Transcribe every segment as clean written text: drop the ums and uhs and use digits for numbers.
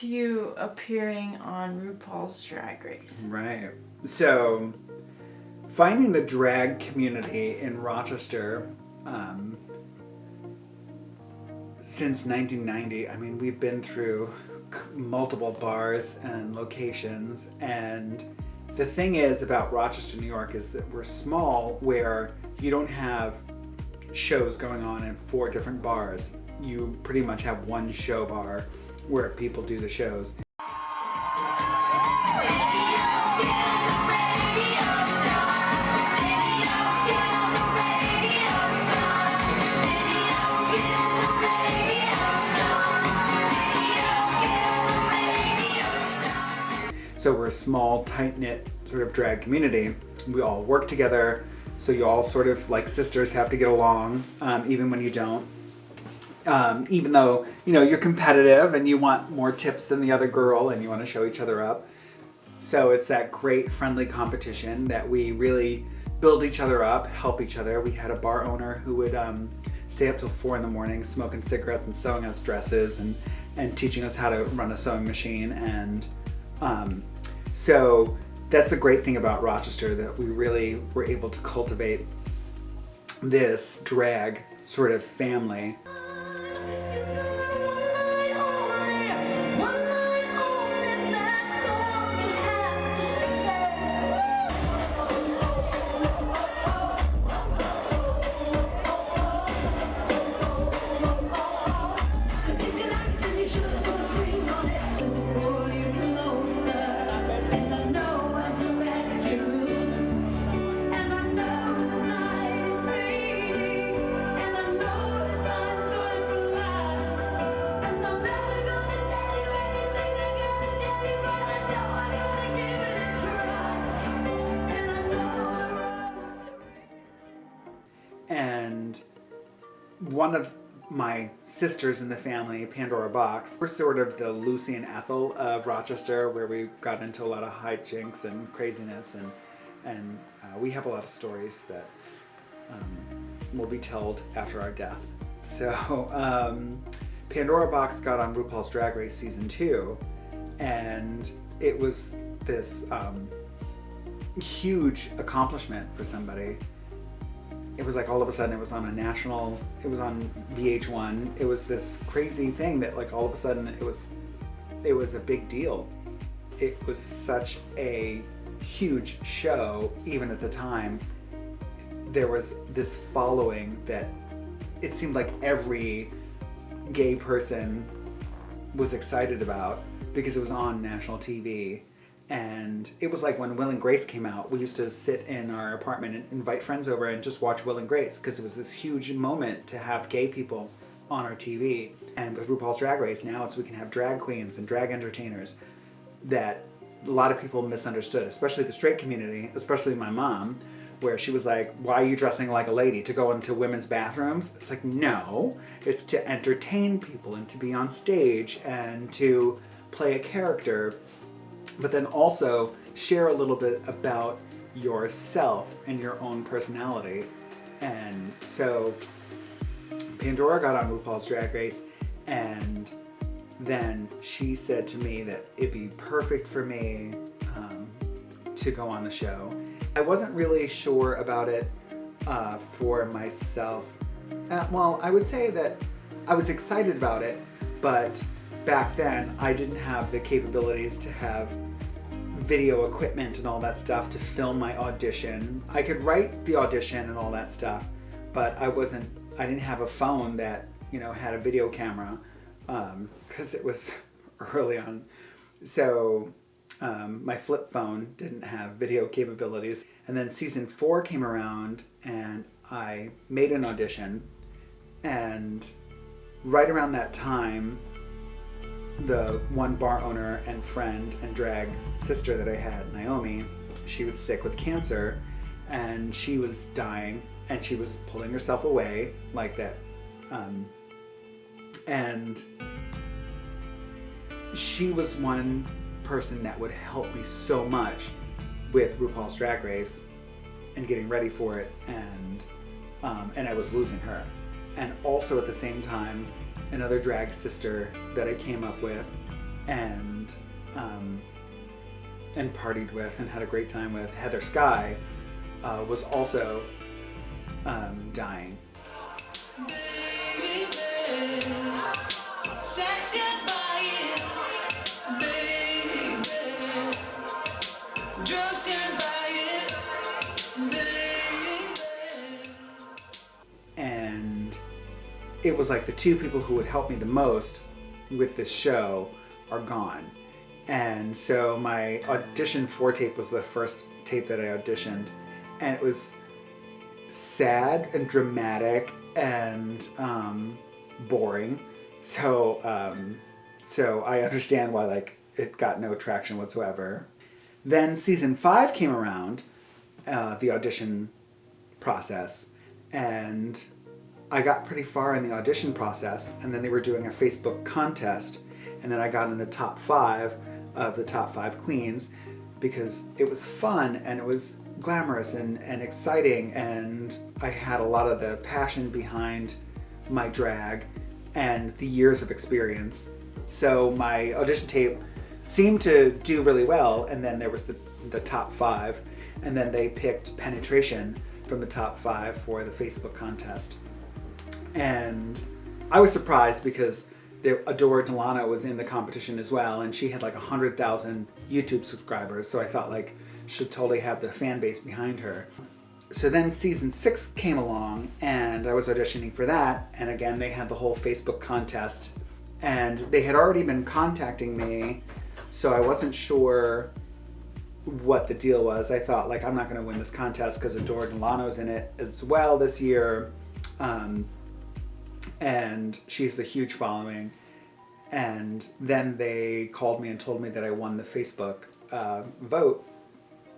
to you appearing on RuPaul's Drag Race? Right. So, finding the drag community in Rochester since 1990, I mean, we've been through multiple bars and locations, and the thing is about Rochester, New York, is that we're small, where you don't have shows going on in 4 different bars. You pretty much have one show bar where people do the shows. So we're a small, tight-knit sort of drag community. We all work together, so you all sort of, like sisters, have to get along, even when you don't. Even though, you know, you're competitive and you want more tips than the other girl and you want to show each other up. So it's that great friendly competition that we really build each other up, help each other. We had a bar owner who would stay up till 4 in the morning smoking cigarettes and sewing us dresses and teaching us how to run a sewing machine. And so that's the great thing about Rochester, that we really were able to cultivate this drag sort of family. And one of my sisters in the family, Pandora Box, we're sort of the Lucy and Ethel of Rochester, where we got into a lot of hijinks and craziness, and we have a lot of stories that will be told after our death. So Pandora Box got on RuPaul's Drag Race season 2, and it was this huge accomplishment for somebody. It was like all of a sudden it was on VH1. It was this crazy thing that like all of a sudden it was a big deal. It was such a huge show. Even at the time, there was this following that it seemed like every gay person was excited about, because it was on national TV. And it was like when Will and Grace came out, we used to sit in our apartment and invite friends over and just watch Will and Grace, because it was this huge moment to have gay people on our TV. And with RuPaul's Drag Race, now we can have drag queens and drag entertainers that a lot of people misunderstood, especially the straight community, especially my mom, where she was like, why are you dressing like a lady? To go into women's bathrooms? It's like, no, it's to entertain people and to be on stage and to play a character, but then also share a little bit about yourself and your own personality. And so Pandora got on RuPaul's Drag Race, and then she said to me that it'd be perfect for me to go on the show. I wasn't really sure about it for myself. Well, I would say that I was excited about it, but back then I didn't have the capabilities to have video equipment and all that stuff to film my audition. I could write the audition and all that stuff, but I didn't have a phone that, you know, had a video camera, because it was early on. So my flip phone didn't have video capabilities. And then season 4 came around and I made an audition, and right around that time, the one bar owner and friend and drag sister that I had, Naomi, she was sick with cancer and she was dying and she was pulling herself away like that. And she was one person that would help me so much with RuPaul's Drag Race and getting ready for it, and I was losing her. And also at the same time, another drag sister that I came up with and partied with and had a great time with. Heather Skye was also dying. Baby, sex can buy it. Baby, drugs can buy it. Baby. And it was like the two people who would help me the most with this show are gone. And so my audition for tape was the first tape that I auditioned, and it was sad and dramatic and boring. So I understand why like it got no traction whatsoever. Then season 5 came around, the audition process, and I got pretty far in the audition process, and then they were doing a Facebook contest, and then I got in the top 5 of the top 5 queens because it was fun and it was glamorous and exciting, and I had a lot of the passion behind my drag and the years of experience. So my audition tape seemed to do really well, and then there was the top 5, and then they picked Penetration from the top 5 for the Facebook contest. And I was surprised because Adore Delano was in the competition as well, and she had like 100,000 YouTube subscribers, so I thought like should totally have the fan base behind her. So then season 6 came along, and I was auditioning for that, and again they had the whole Facebook contest, and they had already been contacting me, so I wasn't sure what the deal was. I thought like I'm not going to win this contest because Adore Delano's in it as well this year. And she has a huge following. And then they called me and told me that I won the Facebook vote,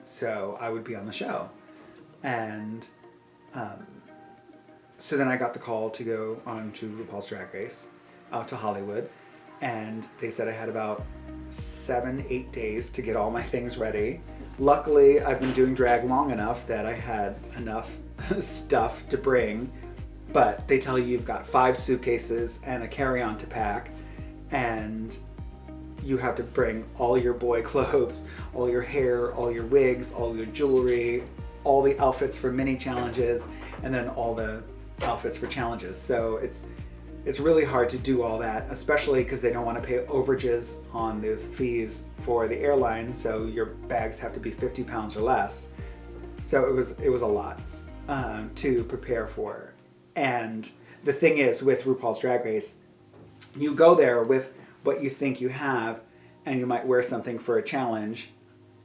so I would be on the show. And so then I got the call to go on to RuPaul's Drag Race out to Hollywood, and they said I had about 7-8 days to get all my things ready. Luckily, I've been doing drag long enough that I had enough stuff to bring. But they tell you you've got 5 suitcases and a carry-on to pack, and you have to bring all your boy clothes, all your hair, all your wigs, all your jewelry, all the outfits for mini challenges, and then all the outfits for challenges. So it's really hard to do all that, especially because they don't want to pay overages on the fees for the airline, so your bags have to be 50 pounds or less. So it was a lot to prepare for. And the thing is, with RuPaul's Drag Race, you go there with what you think you have, and you might wear something for a challenge,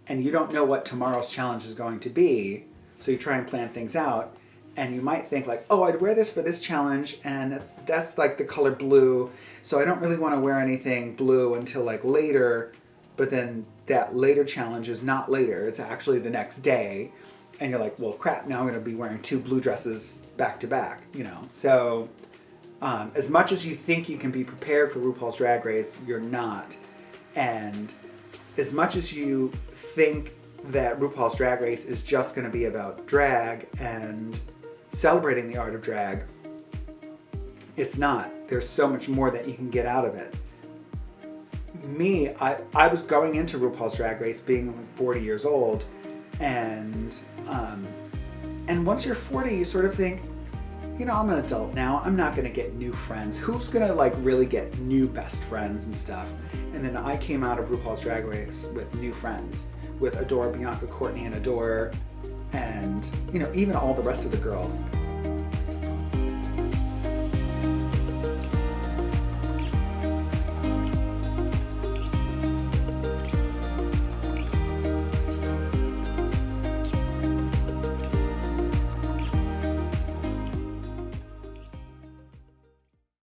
and you don't know what tomorrow's challenge is going to be, so you try and plan things out, and you might think like, oh, I'd wear this for this challenge, and that's like the color blue, so I don't really want to wear anything blue until like later, but then that later challenge is not later, it's actually the next day. And you're like, well, crap, now I'm going to be wearing 2 blue dresses back to back, you know. So as much as you think you can be prepared for RuPaul's Drag Race, you're not. And as much as you think that RuPaul's Drag Race is just going to be about drag and celebrating the art of drag, it's not. There's so much more that you can get out of it. I was going into RuPaul's Drag Race being like 40 years old, and once you're 40, you sort of think, you know, I'm an adult now. I'm not going to get new friends. Who's going to like really get new best friends and stuff? And then I came out of RuPaul's Drag Race with new friends, with Adore, Bianca, Courtney, and Adore, and you know, even all the rest of the girls.